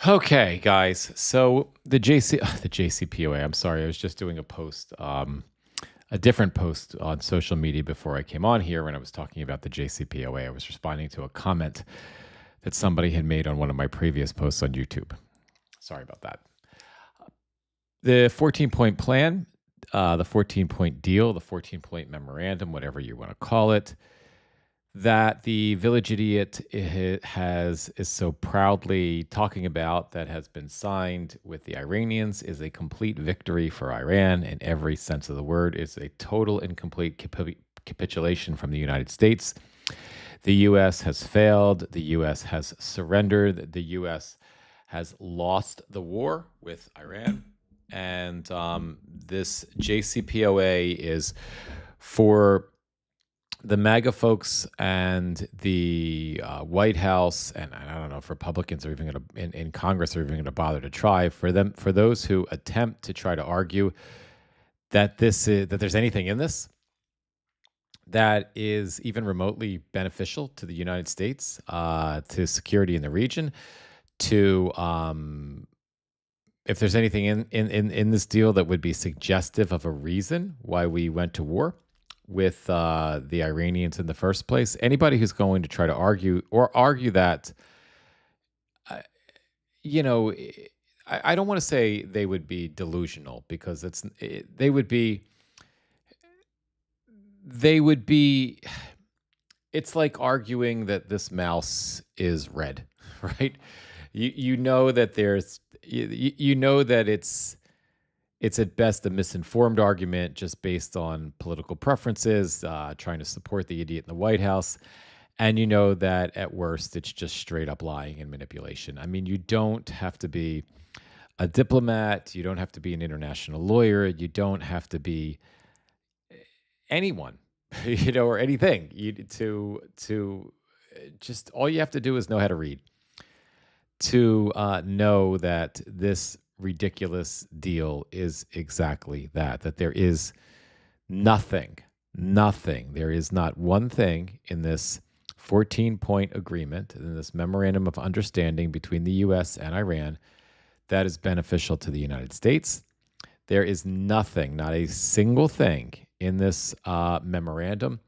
Okay, guys. So the JCPOA. I'm sorry, I was just doing a different post on social media before I came on here when I was talking about the JCPOA. I was responding to a comment that somebody had made on one of my previous posts on YouTube. Sorry about that. The 14-point plan, the 14-point deal, the 14-point memorandum, whatever you want to call it, that the village idiot is so proudly talking about, that has been signed with the Iranians, is a complete victory for Iran in every sense of the word. It's a total and complete capitulation from the United States. The U.S. has failed. The U.S. has surrendered. The U.S. has lost the war with Iran. And this JCPOA is for the MAGA folks and the White House, and I don't know if Republicans are even going to in Congress are even going to bother to try, for those who attempt to try to argue that there's anything in this that is even remotely beneficial to the United States, to security in the region, to if there's anything in this deal that would be suggestive of a reason why we went to war with the Iranians in the first place. Anybody who's going to try to argue that, uh, you know, I don't want to say they would be delusional, because they would be. It's like arguing that this mouse is red, right? You know that you know that it's at best a misinformed argument just based on political preferences, trying to support the idiot in the White House. And you know that at worst, it's just straight up lying and manipulation. I mean, you don't have to be a diplomat. You don't have to be an international lawyer. You don't have to be anyone, or anything. Just all you have to do is know how to read to know that this ridiculous deal is exactly that, that there is nothing, there is not one thing in this 14-point agreement, in this memorandum of understanding between the U.S. and Iran, that is beneficial to the United States. There is nothing, not a single thing in this memorandum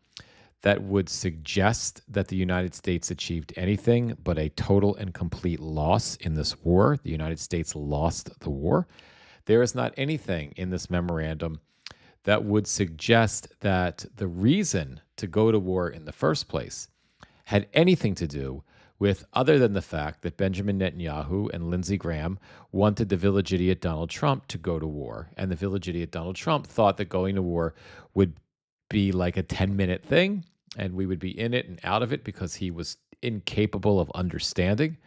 that would suggest that the United States achieved anything but a total and complete loss in this war. The United States lost the war. There is not anything in this memorandum that would suggest that the reason to go to war in the first place had anything to do with, other than the fact that Benjamin Netanyahu and Lindsey Graham wanted the village idiot Donald Trump to go to war. And the village idiot Donald Trump thought that going to war would be like a 10-minute thing, and we would be in it and out of it, because he was incapable of understanding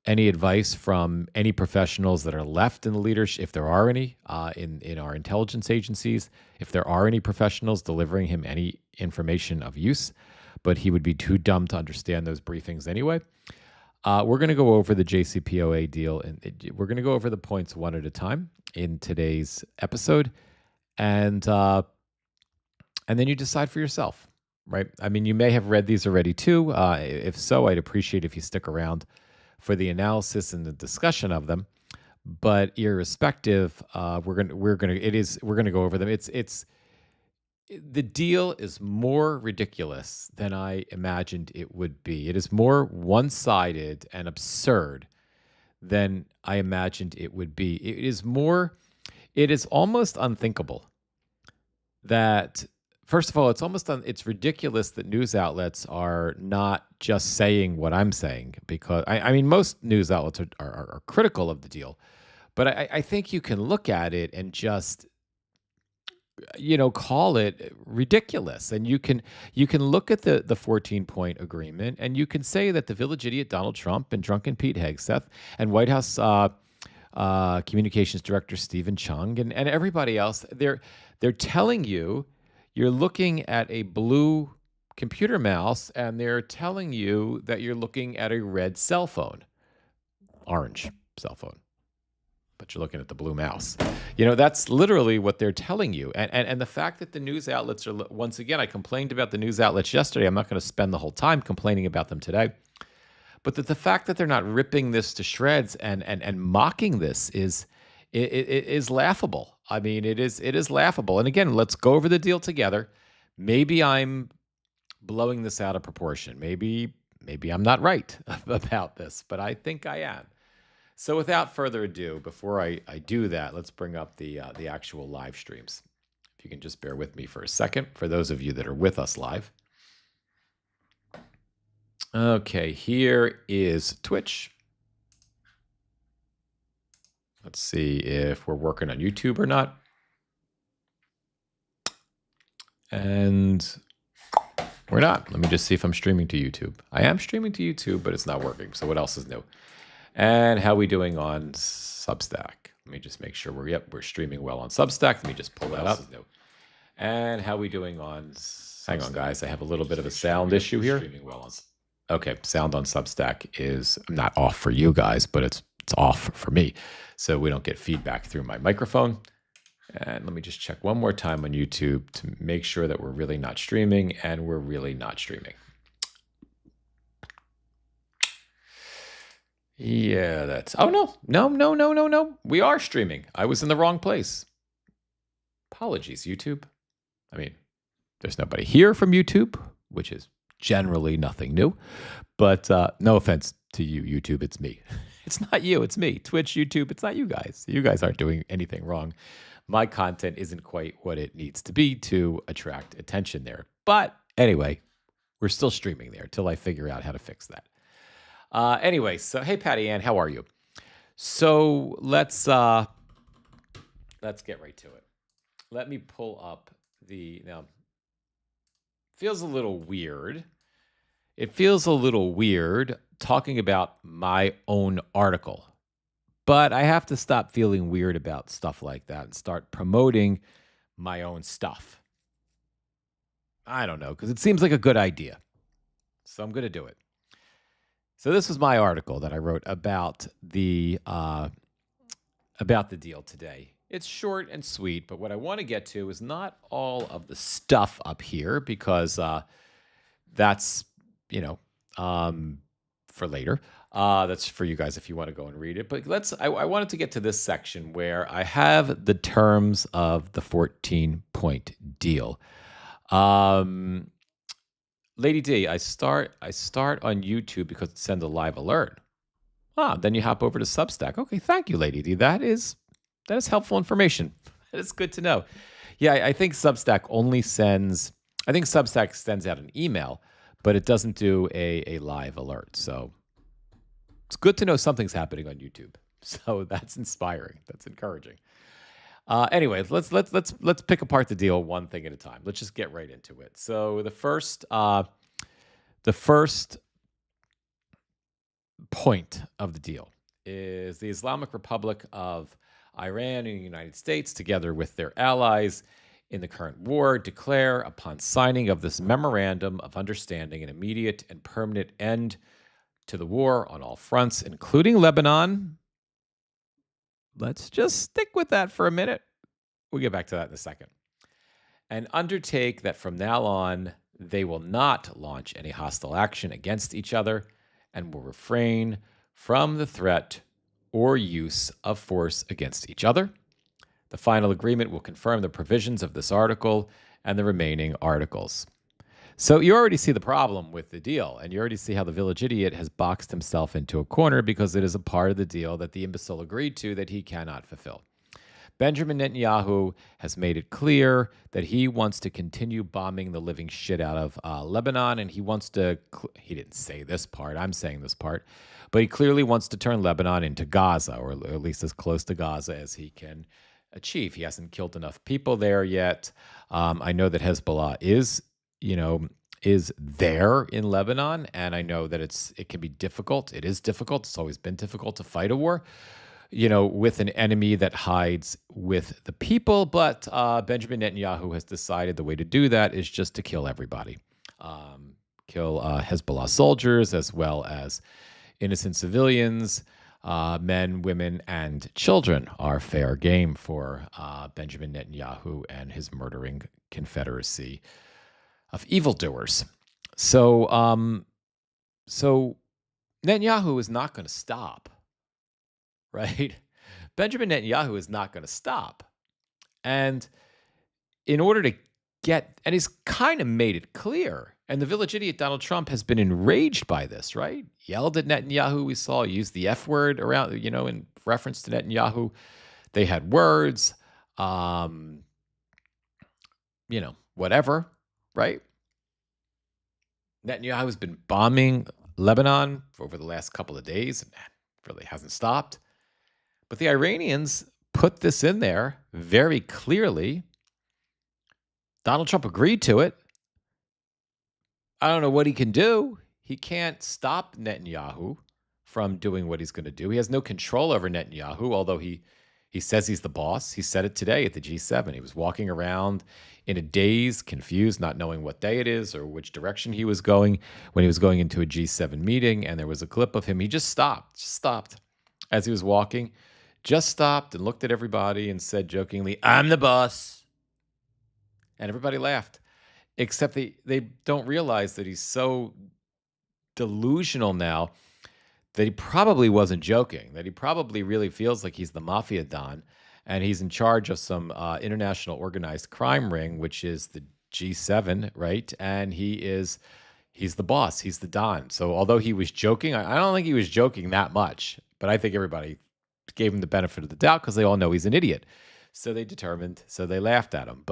any advice from any professionals that are left in the leadership, if there are any, in our intelligence agencies, if there are any professionals delivering him any information of use. But he would be too dumb to understand those briefings anyway. We're going to go over the JCPOA deal, and we're going to go over the points one at a time in today's episode, and then you decide for yourself, right? I mean, you may have read these already too. If so, I'd appreciate if you stick around for the analysis and the discussion of them. But irrespective, we're gonna go over them. The deal is more ridiculous than I imagined it would be. It is more one-sided and absurd than I imagined it would be. It is almost unthinkable that, first of all, it's ridiculous that news outlets are not just saying what I'm saying, because I mean, most news outlets are critical of the deal, but I think you can look at it and just, call it ridiculous. And you can look at the 14-point agreement, and you can say that the village idiot Donald Trump and drunken Pete Hegseth and White House communications director Stephen Chung and everybody else, they're telling you, you're looking at a blue computer mouse, and they're telling you that you're looking at a red cell phone, orange cell phone, but you're looking at the blue mouse. That's literally what they're telling you. And the fact that the news outlets are, once again, I complained about the news outlets yesterday. I'm not going to spend the whole time complaining about them today. But the fact that they're not ripping this to shreds and mocking this is laughable. I mean, it is laughable. And again, let's go over the deal together. Maybe I'm blowing this out of proportion. Maybe I'm not right about this, but I think I am. So without further ado, before I do that, let's bring up the actual live streams. If you can just bear with me for a second, for those of you that are with us live. Okay, here is Twitch. Let's see if we're working on YouTube or not. And we're not. Let me just see if I'm streaming to YouTube. I am streaming to YouTube, but it's not working. So what else is new? And how are we doing on Substack? Let me just make sure we're streaming well on Substack. Let me just pull that up. And how are we doing on... Hang on, guys. I have a little bit of a sound issue here. Okay, sound on Substack is not off for you guys, but it's off for me. So we don't get feedback through my microphone. And let me just check one more time on YouTube to make sure that we're really not streaming, and we're really not streaming. Yeah, that's... Oh, no. We are streaming. I was in the wrong place. Apologies, YouTube. I mean, there's nobody here from YouTube, which is generally nothing new. But no offense to you, YouTube. It's me. It's not you. It's me. Twitch, YouTube. It's not you guys. You guys aren't doing anything wrong. My content isn't quite what it needs to be to attract attention there. But anyway, we're still streaming there till I figure out how to fix that. Anyway, so hey, Patty Ann, how are you? So let's get right to it. Let me pull up now. Feels a little weird. It feels a little weird talking about my own article. But I have to stop feeling weird about stuff like that and start promoting my own stuff. I don't know, because it seems like a good idea. So I'm going to do it. So this was my article that I wrote about the deal today. It's short and sweet, but what I want to get to is not all of the stuff up here, because that's, for later. That's for you guys if you want to go and read it. But I wanted to get to this section where I have the terms of the 14-point deal. Lady D, I start on YouTube because it sends a live alert. Then you hop over to Substack. Okay, thank you, Lady D. That is helpful information. That is good to know. Yeah, I think Substack sends out an email, but it doesn't do a live alert. So it's good to know something's happening on YouTube. So that's inspiring. That's encouraging. Anyway, let's pick apart the deal one thing at a time. Let's just get right into it. So the first point of the deal is the Islamic Republic of Iran and the United States, together with their allies in the current war, declare upon signing of this memorandum of understanding an immediate and permanent end to the war on all fronts, including Lebanon. Let's just stick with that for a minute. We'll get back to that in a second. And undertake that from now on, they will not launch any hostile action against each other and will refrain from the threat or use of force against each other. The final agreement will confirm the provisions of this article and the remaining articles. So you already see the problem with the deal, and you already see how the village idiot has boxed himself into a corner because it is a part of the deal that the imbecile agreed to that he cannot fulfill. Benjamin Netanyahu has made it clear that he wants to continue bombing the living shit out of Lebanon, and he wants to, he didn't say this part, I'm saying this part, but he clearly wants to turn Lebanon into Gaza, or at least as close to Gaza as he can achieve. He hasn't killed enough people there yet. I know that Hezbollah is there in Lebanon, and I know that it can be difficult. It is difficult. It's always been difficult to fight a war, with an enemy that hides with the people. But Benjamin Netanyahu has decided the way to do that is just to kill everybody. Kill Hezbollah soldiers as well as innocent civilians. Men, women, and children are fair game for Benjamin Netanyahu and his murdering confederacy of evildoers. So Netanyahu is not going to stop, right? Benjamin Netanyahu is not going to stop. And in order to and he's kind of made it clear. And the village idiot Donald Trump has been enraged by this, right? Yelled at Netanyahu. We saw used the F word around, in reference to Netanyahu. They had words, whatever, right? Netanyahu has been bombing Lebanon for over the last couple of days, and that really hasn't stopped. But the Iranians put this in there very clearly. Donald Trump agreed to it. I don't know what he can do. He can't stop Netanyahu from doing what he's going to do. He has no control over Netanyahu, although he says he's the boss. He said it today at the G7. He was walking around in a daze, confused, not knowing what day it is or which direction he was going when he was going into a G7 meeting. And there was a clip of him. He just stopped as he was walking, just stopped and looked at everybody and said jokingly, "I'm the boss." And everybody laughed. Except they don't realize that he's so delusional now that he probably wasn't joking, that he probably really feels like he's the mafia don and he's in charge of some international organized crime ring, which is the G7, right? And he's the boss, he's the don. So although he was joking, I don't think he was joking that much, but I think everybody gave him the benefit of the doubt because they all know he's an idiot. So they laughed at him.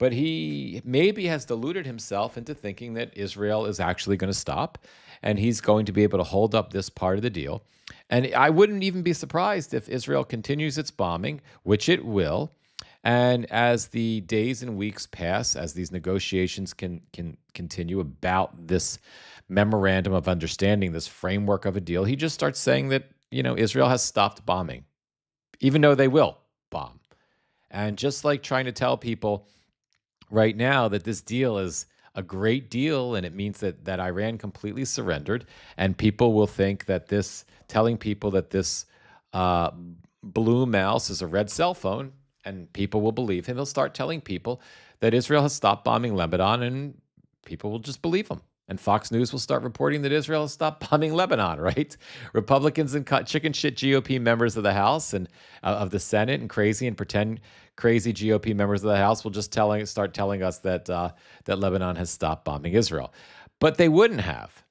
But he maybe has deluded himself into thinking that Israel is actually going to stop and he's going to be able to hold up this part of the deal. And I wouldn't even be surprised if Israel continues its bombing, which it will. And as the days and weeks pass, as these negotiations can continue about this memorandum of understanding, this framework of a deal, he just starts saying that, Israel has stopped bombing, even though they will bomb. And just like trying to tell people right now that this deal is a great deal and it means that Iran completely surrendered, and people will think that telling people that this blue mouse is a red cell phone, and people will believe him. He'll start telling people that Israel has stopped bombing Lebanon, and people will just believe him. And Fox News will start reporting that Israel has stopped bombing Lebanon, right? Republicans and chicken shit GOP members of the House and of the Senate and pretend crazy GOP members of the House will just start telling us that Lebanon has stopped bombing Israel. But they wouldn't have.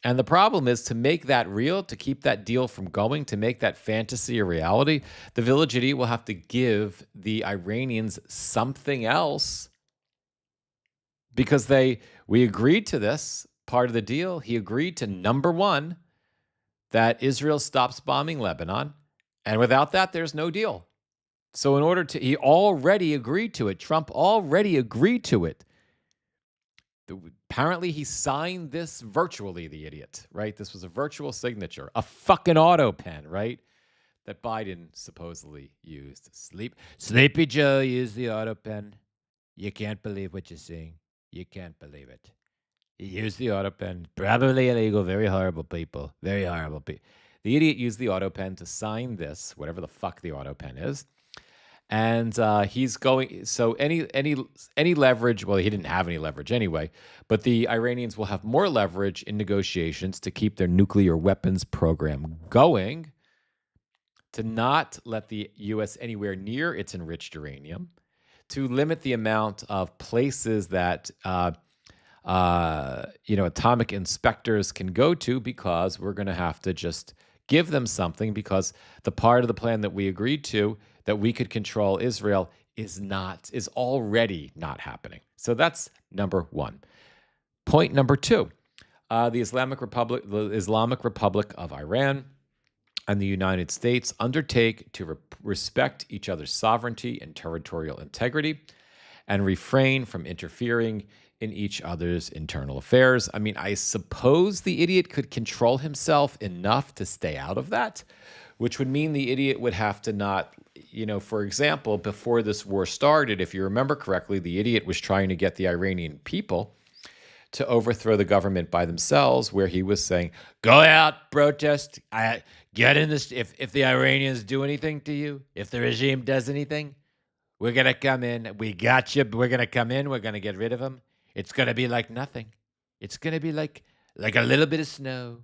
And the problem is, to make that real, to keep that deal from going, to make that fantasy a reality, the village idiot will have to give the Iranians something else, because we agreed to this part of the deal. He agreed to, number one, that Israel stops bombing Lebanon. And without that, there's no deal. So he already agreed to it. Trump already agreed to it. Apparently, he signed this virtually, the idiot, right? This was a virtual signature, a fucking auto pen, right? That Biden supposedly used. Sleepy Joe used the auto pen. You can't believe what you're seeing. You can't believe it. He used the auto pen. Probably illegal. Very horrible people. Very horrible people. The idiot used the auto pen to sign this, whatever the fuck the auto pen is. And he's going. So any leverage? Well, he didn't have any leverage anyway. But the Iranians will have more leverage in negotiations to keep their nuclear weapons program going, to not let the U.S. anywhere near its enriched uranium, to limit the amount of places that atomic inspectors can go to, because we're going to have to just give them something, because the part of the plan that we agreed to, that we could control Israel, is already not happening. So that's number one. Point number two, the Islamic Republic of Iran and the United States undertake to respect each other's sovereignty and territorial integrity and refrain from interfering in each other's internal affairs. I mean, I suppose the idiot could control himself enough to stay out of that, which would mean the idiot would have to not, for example, before this war started, if you remember correctly, the idiot was trying to get the Iranian people to overthrow the government by themselves, where he was saying, go out, protest, get in this. If the Iranians do anything to you, if the regime does anything, we're going to come in. We got you. We're going to come in. We're going to get rid of them. It's going to be like nothing. It's going to be like a little bit of snow.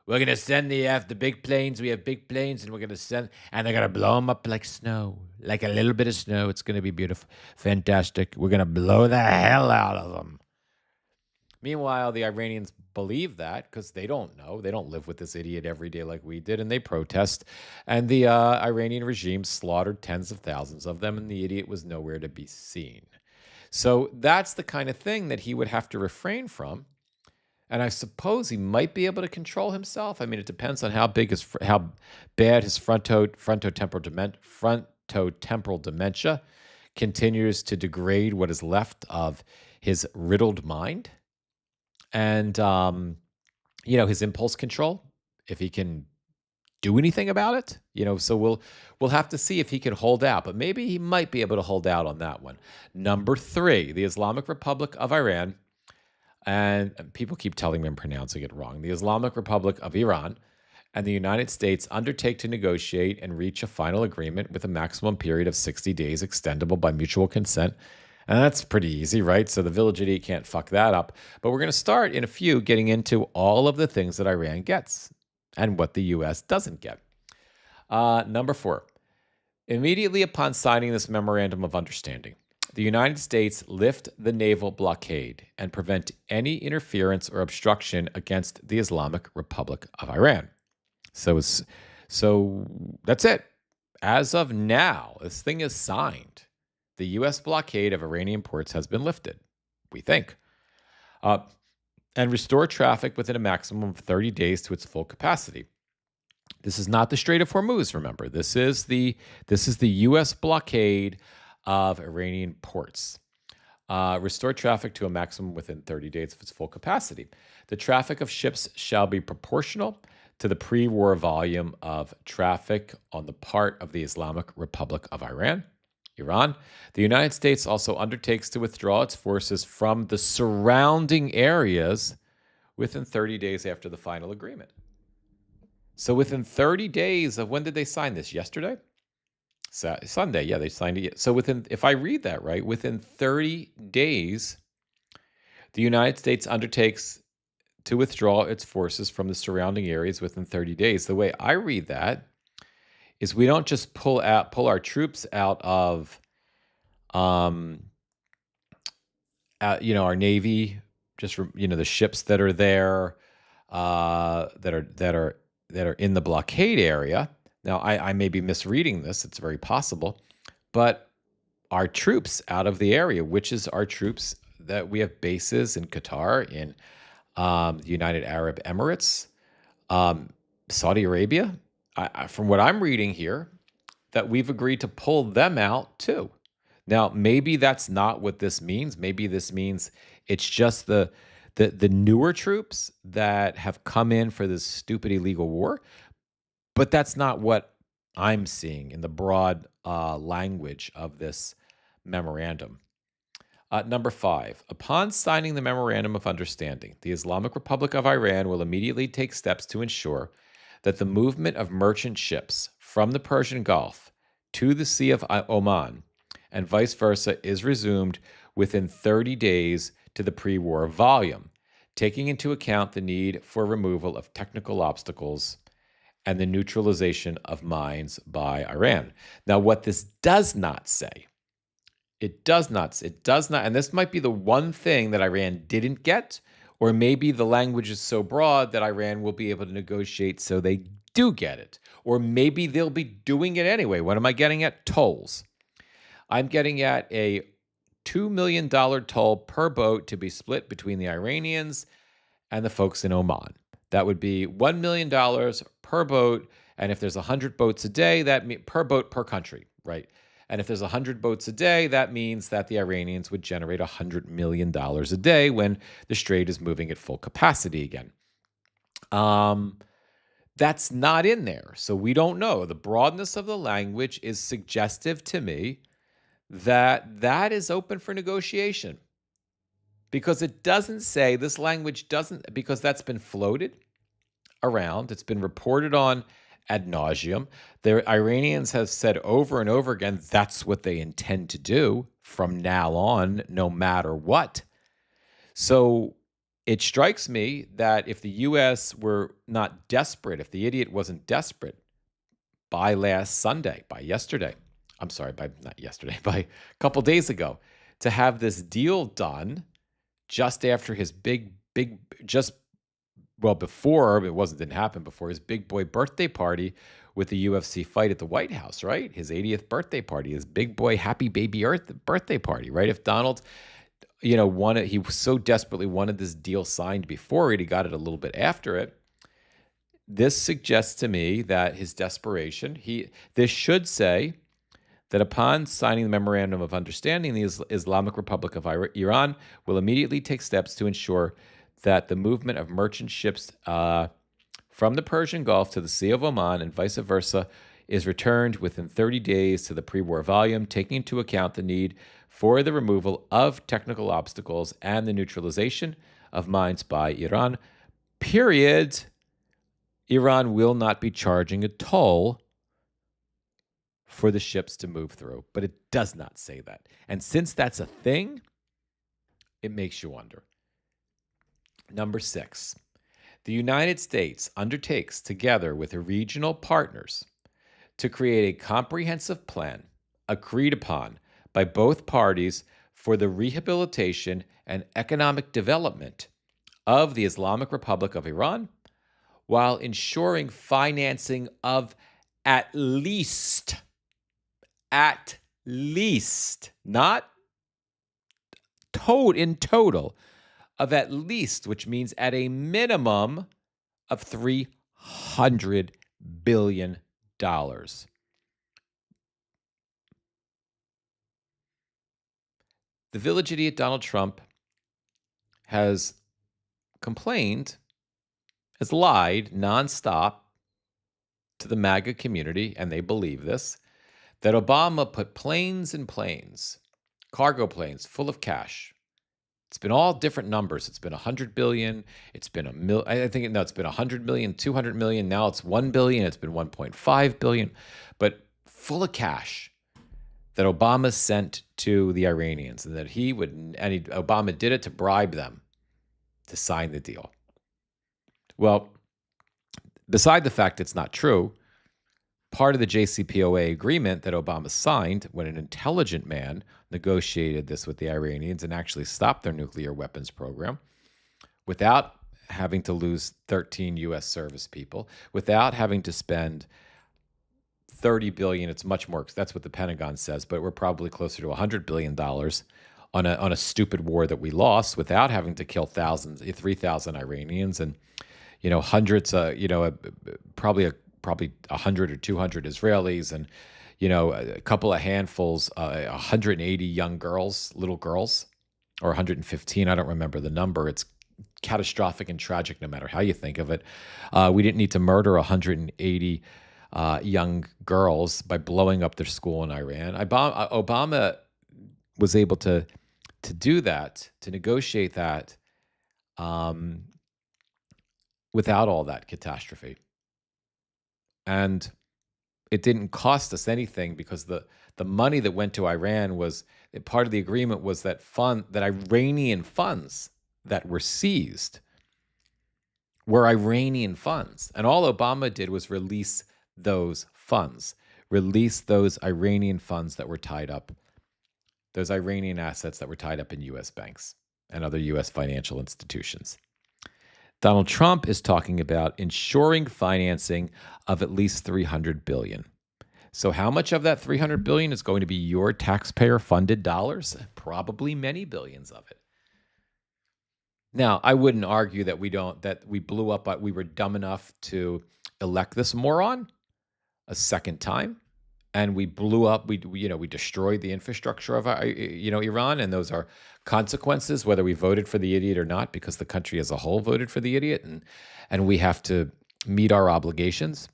We're going to send the big planes. We have big planes, and we're going to send, and they're going to blow them up like snow, like a little bit of snow. It's going to be beautiful, fantastic. We're going to blow the hell out of them. Meanwhile, the Iranians believe that because they don't know. They don't live with this idiot every day like we did, and they protest. And the Iranian regime slaughtered tens of thousands of them, and the idiot was nowhere to be seen. So that's the kind of thing that he would have to refrain from. And I suppose he might be able to control himself. I mean, it depends on how bad his frontotemporal dementia continues to degrade what is left of his riddled mind, and his impulse control, if he can do anything about it. So we'll have to see if he can hold out, but maybe he might be able to hold out on that one. Number 3, the Islamic Republic of Iran. And people keep telling me I'm pronouncing it wrong. The Islamic Republic of Iran and the United States undertake to negotiate and reach a final agreement with a maximum period of 60 days extendable by mutual consent. And that's pretty easy, right? So the village idiot can't fuck that up. But we're going to start in a few getting into all of the things that Iran gets and what the U.S. doesn't get. Number 4, immediately upon signing this memorandum of understanding, the United States lift the naval blockade and prevent any interference or obstruction against the Islamic Republic of Iran. So that's it. As of now, this thing is signed. The U.S. blockade of Iranian ports has been lifted, we think, and restore traffic within a maximum of 30 days to its full capacity. This is not the Strait of Hormuz, remember. This is the U.S. blockade of Iranian ports. Restore traffic to a maximum within 30 days of its full capacity. The traffic of ships shall be proportional to the pre-war volume of traffic on the part of the Islamic Republic of Iran. The United States also undertakes to withdraw its forces from the surrounding areas within 30 days after the final agreement. So within 30 days of when did they sign this? Yesterday? Sunday, yeah, they signed it. So if I read that right, within 30 days, the United States undertakes to withdraw its forces from the surrounding areas within 30 days. The way I read that is we don't just pull our troops out of, our Navy, just the ships that are there, that are in the blockade area. Now, I may be misreading this. It's very possible. But our troops out of the area, which is our troops that we have bases in Qatar, in the United Arab Emirates, Saudi Arabia. From what I'm reading here, that we've agreed to pull them out too. Now, maybe that's not what this means. Maybe this means it's just the newer troops that have come in for this stupid illegal war. But that's not what I'm seeing in the broad language of this memorandum. Number 5, upon signing the Memorandum of Understanding, the Islamic Republic of Iran will immediately take steps to ensure that the movement of merchant ships from the Persian Gulf to the Sea of Oman and vice versa is resumed within 30 days to the pre-war volume, taking into account the need for removal of technical obstacles and the neutralization of mines by Iran. Now, what this does not say, it does not, and this might be the one thing that Iran didn't get, or maybe the language is so broad that Iran will be able to negotiate so they do get it, or maybe they'll be doing it anyway. What am I getting at? Tolls. I'm getting at a $2 million toll per boat to be split between the Iranians and the folks in Oman. That would be $1 million per boat. And if there's 100 boats a day, that means per boat per country, right? And if there's 100 boats a day, that means that the Iranians would generate $100 million a day when the Strait is moving at full capacity again. That's not in there. So we don't know. The broadness of the language is suggestive to me that that is open for negotiation. Because it doesn't say, this language doesn't, because that's been floated around, it's been reported on ad nauseum. The Iranians have said over and over again, that's what they intend to do from now on, no matter what. So It strikes me that if the U.S. were not desperate, if the idiot wasn't desperate by last Sunday, by yesterday, I'm sorry, by not yesterday, by a couple days ago, to have this deal done just after his before, didn't happen before his big boy birthday party with the UFC fight at the White House, right? His 80th birthday party, his big boy happy baby Earth birthday party, right? If Donald, he so desperately wanted this deal signed before it, he got it a little bit after it. This suggests to me that his desperation, this should say that upon signing the Memorandum of Understanding, the Islamic Republic of Iran will immediately take steps to ensure that the movement of merchant ships from the Persian Gulf to the Sea of Oman and vice versa is returned within 30 days to the pre-war volume, taking into account the need for the removal of technical obstacles and the neutralization of mines by Iran. Period. Iran will not be charging a toll for the ships to move through, but it does not say that. And since that's a thing, it makes you wonder. Number 6, the United States undertakes, together with regional partners, to create a comprehensive plan agreed upon by both parties for the rehabilitation and economic development of the Islamic Republic of Iran, while ensuring financing of at least, not in total, of at least, which means at a minimum of $300 billion. The village idiot Donald Trump has complained, has lied nonstop to the MAGA community, and they believe this, that Obama put planes and planes, cargo planes full of cash. It's been all different numbers. It's been 100 billion. It's been it's been 100 million, 200 million. Now it's 1 billion. It's been 1.5 billion, but full of cash that Obama sent to the Iranians, and that Obama did it to bribe them to sign the deal. Well, beside the fact it's not true, part of the JCPOA agreement that Obama signed when an intelligent man negotiated this with the Iranians and actually stopped their nuclear weapons program without having to lose 13 U.S. service people, without having to spend $30 billion. It's much more, that's what the Pentagon says, but we're probably closer to $100 billion on a stupid war that we lost, without having to kill 3,000 Iranians and hundreds, probably 100 or 200 Israelis, and a couple of handfuls, 180 young girls, little girls, or 115. I don't remember the number. It's catastrophic and tragic no matter how you think of it. We didn't need to murder 180 young girls by blowing up their school in Iran. Obama was able to do that, to negotiate that, without all that catastrophe. And it didn't cost us anything, because the money that went to Iran was part of the agreement, was that Iranian funds that were seized were Iranian funds. And all Obama did was release those funds, release those Iranian funds that were tied up, those Iranian assets that were tied up in U.S. banks and other U.S. financial institutions. Donald Trump is talking about ensuring financing of at least $300 billion. So how much of that $300 billion is going to be your taxpayer-funded dollars? Probably many billions of it. Now, I wouldn't argue that we blew up, we were dumb enough to elect this moron a second time, and we blew up, we destroyed the infrastructure of Iran, and those are consequences, whether we voted for the idiot or not, because the country as a whole voted for the idiot, and we have to meet our obligations.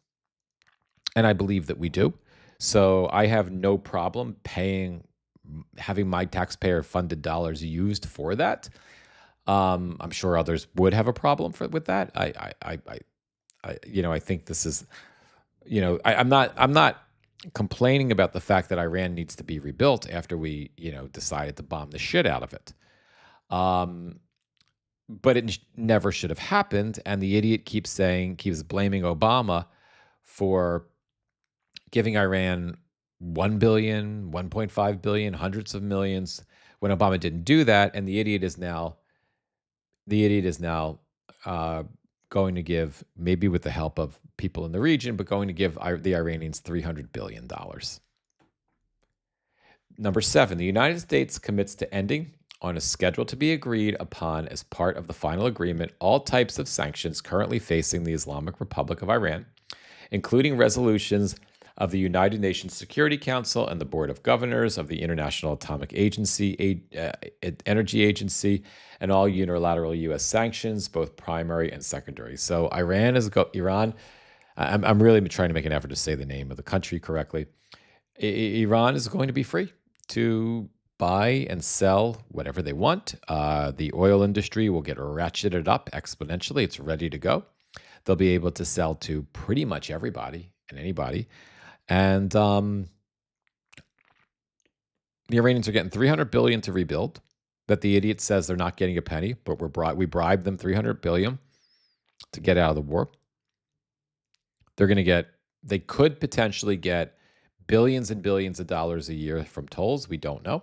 And I believe that we do. So I have no problem having my taxpayer-funded dollars used for that. I'm sure others would have a problem with that. I think this is, I'm not complaining about the fact that Iran needs to be rebuilt after we, decided to bomb the shit out of it. but it never should have happened. And the idiot keeps blaming Obama for giving Iran 1 billion, 1.5 billion, hundreds of millions when Obama didn't do that. And the idiot is now going to give, maybe with the help of people in the region, but going to give the Iranians $300 billion. Number 7, the United States commits to ending, on a schedule to be agreed upon as part of the final agreement, all types of sanctions currently facing the Islamic Republic of Iran, including resolutions of the United Nations Security Council and the Board of Governors of the International Atomic Energy Agency, and all unilateral U.S. sanctions, both primary and secondary. So Iran, I'm really trying to make an effort to say the name of the country correctly. Iran is going to be free to buy and sell whatever they want. The oil industry will get ratcheted up exponentially. It's ready to go. They'll be able to sell to pretty much everybody and anybody. And the Iranians are getting $300 billion to rebuild, that the idiot says they're not getting a penny, but we bribed them $300 billion to get out of the war. They could potentially get billions and billions of dollars a year from tolls. We don't know.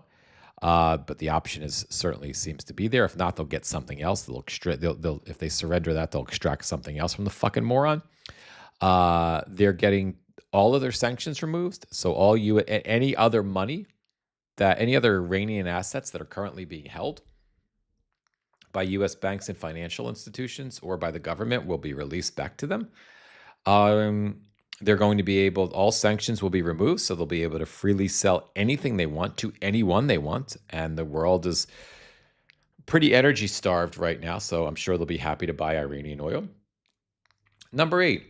But the option certainly seems to be there. If not, they'll get something else. If they surrender that, they'll extract something else from the fucking moron. They're getting all of their sanctions removed. So any other Iranian assets that are currently being held by U.S. banks and financial institutions or by the government will be released back to them. They're going to be all sanctions will be removed, so they'll be able to freely sell anything they want to anyone they want. And the world is pretty energy starved right now, so I'm sure they'll be happy to buy Iranian oil. Number 8,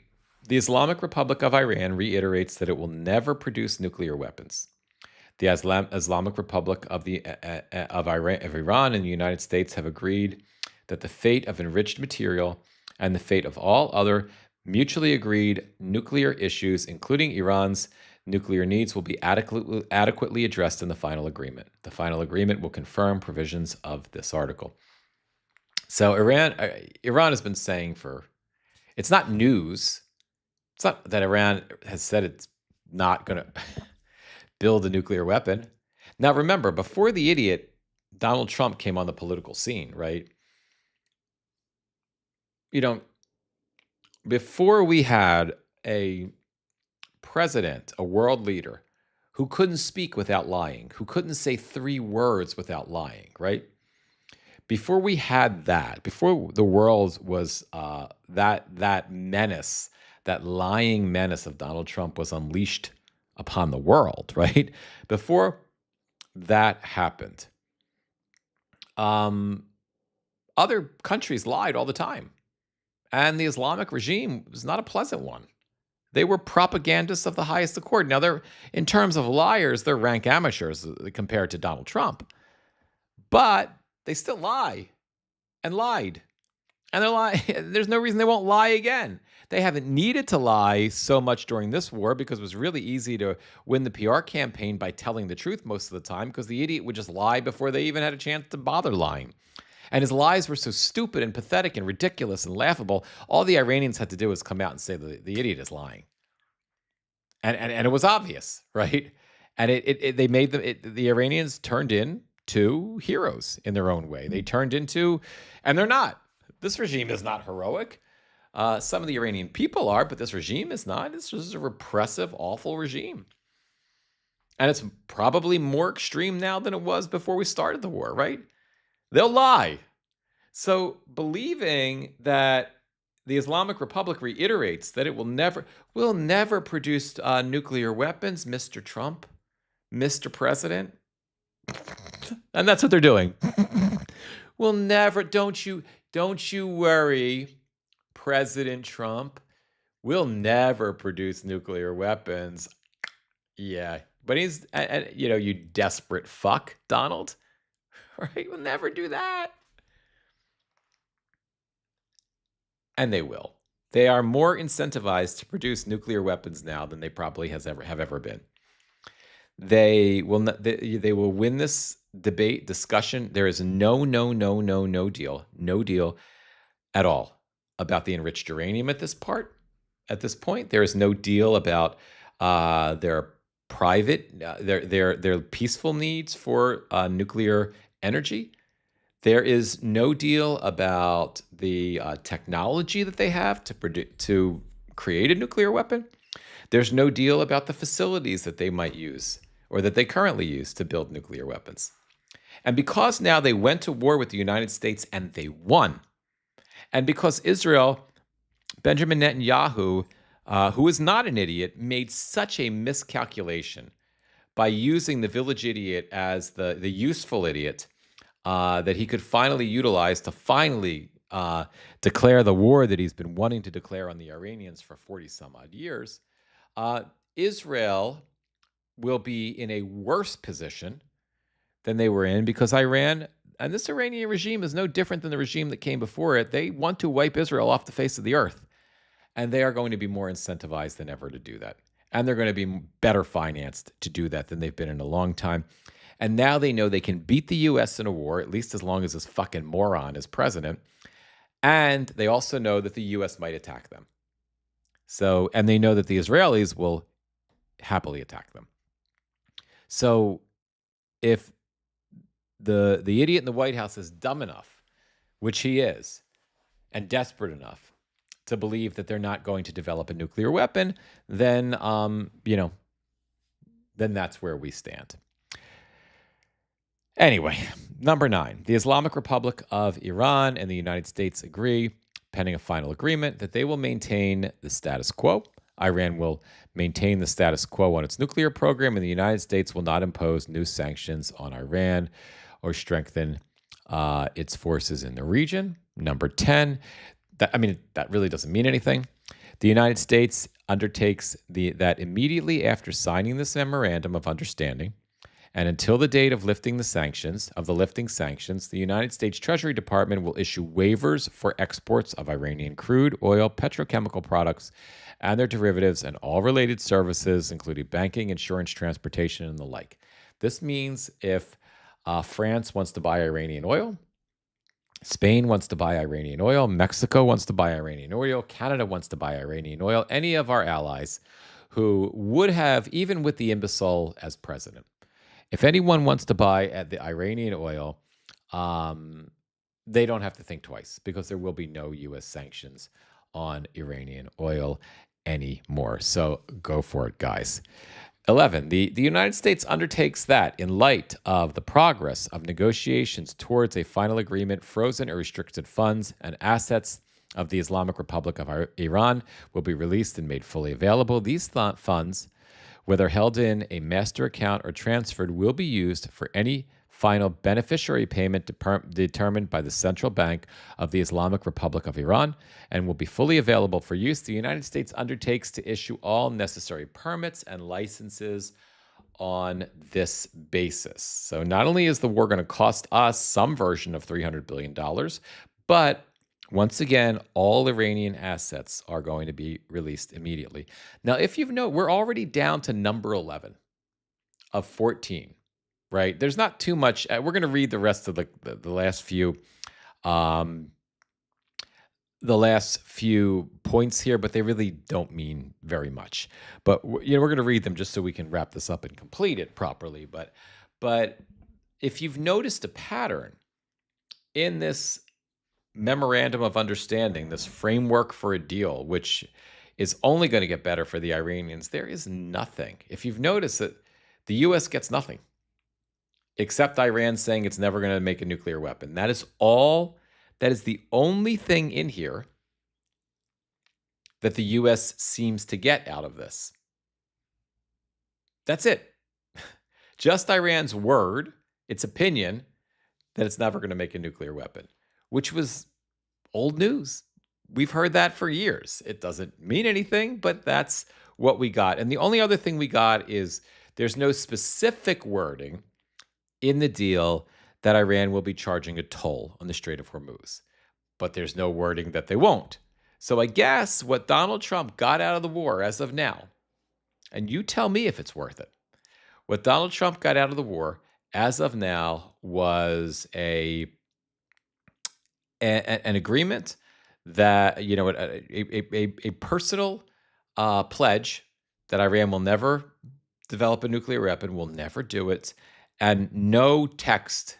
the Islamic Republic of Iran reiterates that it will never produce nuclear weapons. The Islamic Republic of Iran and the United States have agreed that the fate of enriched material and the fate of all other mutually agreed nuclear issues, including Iran's nuclear needs, will be adequately addressed in the final agreement. The final agreement will confirm provisions of this article. So Iran has been saying it's not news. It's not that Iran has said it's not going to build a nuclear weapon. Now, remember, before the idiot, Donald Trump came on the political scene, right? Before we had a president, a world leader, who couldn't speak without lying, who couldn't say 3 words without lying, right? Before we had that, before the world was that menace, that lying menace of Donald Trump was unleashed upon the world, right? Before that happened, other countries lied all the time. And the Islamic regime was not a pleasant one. They were propagandists of the highest accord. Now, in terms of liars, they're rank amateurs compared to Donald Trump. But they still lie and lied. And there's no reason they won't lie again. They haven't needed to lie so much during this war because it was really easy to win the PR campaign by telling the truth most of the time, because the idiot would just lie before they even had a chance to bother lying. And his lies were so stupid and pathetic and ridiculous and laughable, all the Iranians had to do was come out and say the idiot is lying. And it was obvious, right? And they made the Iranians turned into heroes in their own way. They turned into, and they're not. This regime is not heroic. Some of the Iranian people are, but this regime is not. This is a repressive, awful regime. And it's probably more extreme now than it was before we started the war, right? They'll lie. So believing that the Islamic Republic reiterates that it will never produce nuclear weapons, Mr. Trump, Mr. President, and that's what they're doing. We'll never. Don't you worry, President Trump. We'll never produce nuclear weapons. Yeah, but he's, you desperate fuck, Donald. Right? We'll never do that. And they will. They are more incentivized to produce nuclear weapons now than they probably have ever been. They will not, they will win this debate discussion. There is no deal at all about the enriched uranium at this point. There is no deal about their private their peaceful needs for nuclear energy. There is no deal about the technology that they have to create a nuclear weapon. There's no deal about the facilities that they might use or that they currently use to build nuclear weapons. And because now they went to war with the United States and they won, and because Israel, Benjamin Netanyahu, who is not an idiot, made such a miscalculation by using the village idiot as the useful idiot that he could finally utilize to finally declare the war that he's been wanting to declare on the Iranians for 40 some odd years, Israel will be in a worse position than they were in because Iran, and this Iranian regime is no different than the regime that came before it. They want to wipe Israel off the face of the earth, and they are going to be more incentivized than ever to do that. And they're going to be better financed to do that than they've been in a long time. And now they know they can beat the U.S. in a war, at least as long as this fucking moron is president. And they also know that the U.S. might attack them. So, and they know that the Israelis will happily attack them. So if the idiot in the White House is dumb enough, which he is, and desperate enough to believe that they're not going to develop a nuclear weapon, then then that's where we stand. Anyway, number 9, the Islamic Republic of Iran and the United States agree, pending a final agreement, that they will maintain the status quo. Iran will maintain the status quo on its nuclear program, and the United States will not impose new sanctions on Iran or strengthen its forces in the region. Number 10, that really doesn't mean anything. The United States undertakes that immediately after signing this memorandum of understanding, and until the date of lifting sanctions, the United States Treasury Department will issue waivers for exports of Iranian crude, oil, petrochemical products, and their derivatives, and all related services, including banking, insurance, transportation, and the like. This means if France wants to buy Iranian oil, Spain wants to buy Iranian oil, Mexico wants to buy Iranian oil, Canada wants to buy Iranian oil, any of our allies who would have, even with the imbecile as president, if anyone wants to buy the Iranian oil, they don't have to think twice because there will be no U.S. sanctions on Iranian oil anymore. So go for it, guys. 11, the United States undertakes that in light of the progress of negotiations towards a final agreement, frozen or restricted funds and assets of the Islamic Republic of Iran will be released and made fully available. These funds, whether held in a master account or transferred, will be used for any final beneficiary payment determined by the Central Bank of the Islamic Republic of Iran and will be fully available for use. The United States undertakes to issue all necessary permits and licenses on this basis. So not only is the war going to cost us some version of $300 billion, but once again, all Iranian assets are going to be released immediately. Now, if you've noted, we're already down to number 11 of 14, right? There's not too much. We're going to read the rest of the last few points here, but they really don't mean very much. But we're going to read them just so we can wrap this up and complete it properly. But if you've noticed a pattern in this memorandum of understanding, this framework for a deal, which is only going to get better for the Iranians, there is nothing. If you've noticed that the U.S. gets nothing, except Iran saying it's never going to make a nuclear weapon. That is all. That is the only thing in here that the U.S. seems to get out of this. That's it. Just Iran's word, its opinion, that it's never going to make a nuclear weapon, which was old news. We've heard that for years. It doesn't mean anything, but that's what we got. And the only other thing we got is there's no specific wording in the deal that Iran will be charging a toll on the Strait of Hormuz. But there's no wording that they won't. So I guess what Donald Trump got out of the war as of now, and you tell me if it's worth it, What Donald Trump got out of the war, as of now, was an agreement that, a personal pledge that Iran will never develop a nuclear weapon, will never do it, and no text,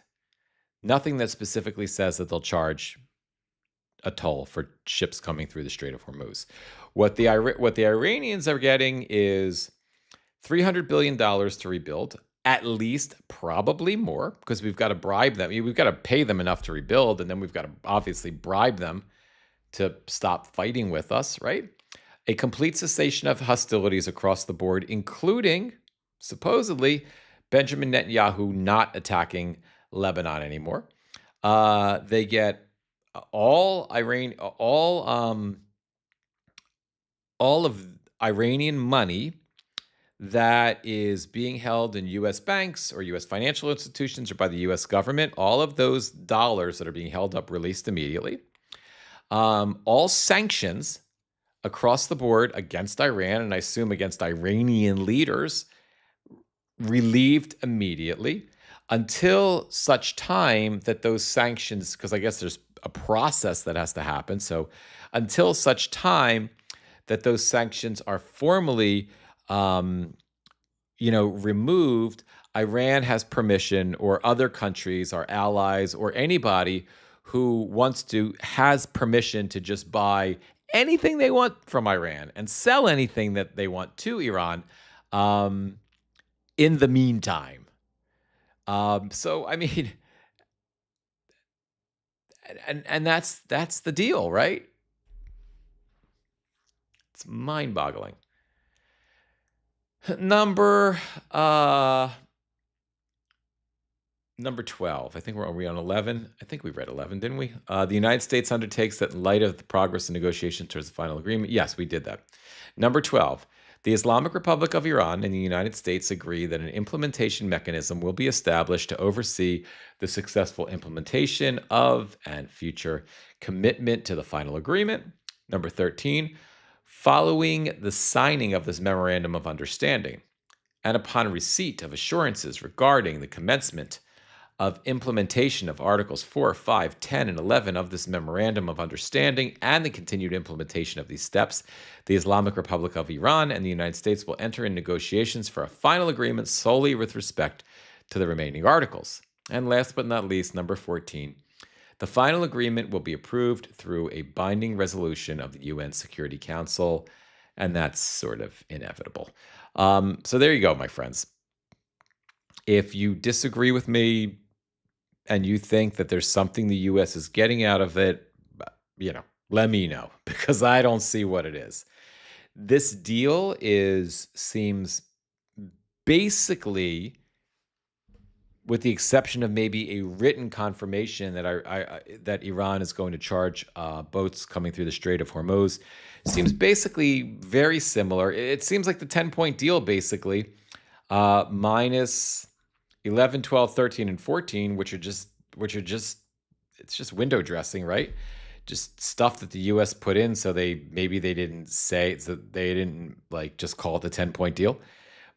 nothing that specifically says that they'll charge a toll for ships coming through the Strait of Hormuz. What the Iranians are getting is $300 billion to rebuild, at least, probably more, because we've got to bribe them. We've got to pay them enough to rebuild, and then we've got to obviously bribe them to stop fighting with us, right? A complete cessation of hostilities across the board, including, supposedly, Benjamin Netanyahu not attacking Lebanon anymore. They get all of Iranian money that is being held in U.S. banks or U.S. financial institutions or by the U.S. government. All of those dollars that are being held up released immediately. All sanctions across the board against Iran, and I assume against Iranian leaders, relieved immediately until such time that those sanctions, because I guess there's a process that has to happen. So until such time that those sanctions are formally, removed, Iran has permission, or other countries, our allies, or anybody who wants to, has permission to just buy anything they want from Iran and sell anything that they want to Iran in the meantime. So, I mean, and that's the deal, right? It's mind-boggling. Number 12. I think are we on 11? I think we read 11, didn't we? The United States undertakes that in light of the progress in negotiation towards the final agreement. Yes, we did that. Number 12. The Islamic Republic of Iran and the United States agree that an implementation mechanism will be established to oversee the successful implementation of and future commitment to the final agreement. Number 13. Following the signing of this memorandum of understanding, and upon receipt of assurances regarding the commencement of implementation of Articles 4, 5, 10, and 11 of this Memorandum of Understanding and the continued implementation of these steps, the Islamic Republic of Iran and the United States will enter in negotiations for a final agreement solely with respect to the remaining articles. And last but not least, number 14, the final agreement will be approved through a binding resolution of the UN Security Council, and that's sort of inevitable. So there you go, my friends. If you disagree with me and you think that there's something the U.S. is getting out of it, let me know, because I don't see what it is. This deal seems basically, with the exception of maybe a written confirmation that Iran is going to charge boats coming through the Strait of Hormuz, seems basically very similar. It seems like the 10-point deal, basically, minus 11, 12, 13, and 14, which are just it's just window dressing, right? Just stuff that the U.S. put in, so they didn't say, so they didn't just call it the 10-point deal.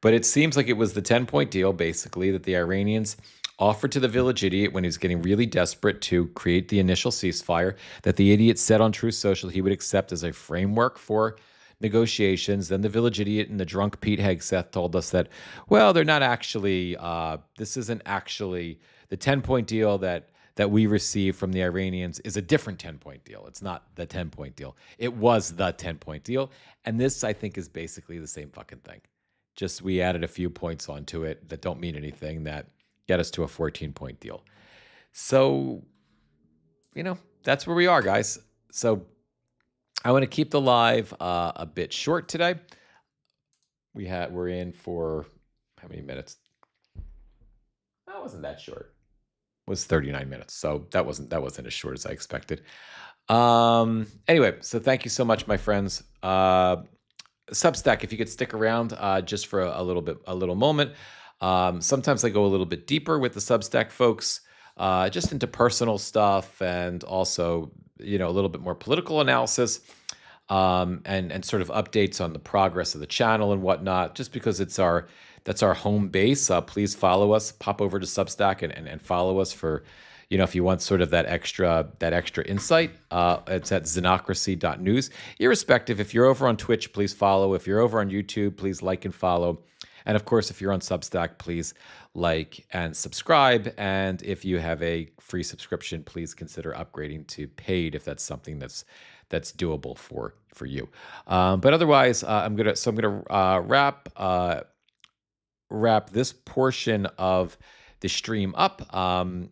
But it seems like it was the 10-point deal, basically, that the Iranians offered to the village idiot when he was getting really desperate to create the initial ceasefire, that the idiot said on Truth Social he would accept as a framework for negotiations. Then the village idiot and the drunk Pete Hegseth told us that, well, they're not actually, this isn't actually the 10-point deal that we received from the Iranians is a different 10-point deal. It's not the 10-point deal. It was the 10-point deal. And this, I think, is basically the same fucking thing. Just we added a few points onto it that don't mean anything that get us to a 14-point deal. So, that's where we are, guys. So I want to keep the live a bit short today. We're in for how many minutes? That wasn't that short. It was 39 minutes. So that wasn't as short as I expected. Anyway, so thank you so much, my friends. Substack, if you could stick around just for a little moment. Sometimes I go a little bit deeper with the Substack folks, just into personal stuff and also, a little bit more political analysis. and sort of updates on the progress of the channel and whatnot. Just because that's our home base. Please follow us. Pop over to Substack and follow us for, if you want sort of that extra insight. It's at xenocracy.news. Irrespective, if you're over on Twitch, please follow. If you're over on YouTube, please like and follow. And of course, if you're on Substack, please like and subscribe. And if you have a free subscription, please consider upgrading to paid if that's something that's doable for you. But otherwise, I'm gonna wrap this portion of the stream up, and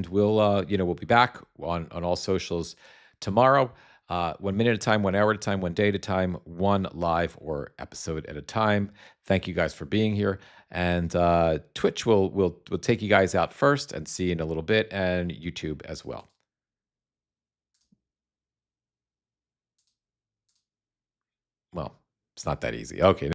we'll be back on all socials tomorrow. 1 minute at a time, 1 hour at a time, 1 day at a time, one live or episode at a time. Thank you guys for being here. And Twitch will take you guys out first and see you in a little bit, and YouTube as well. Well, it's not that easy. Okay.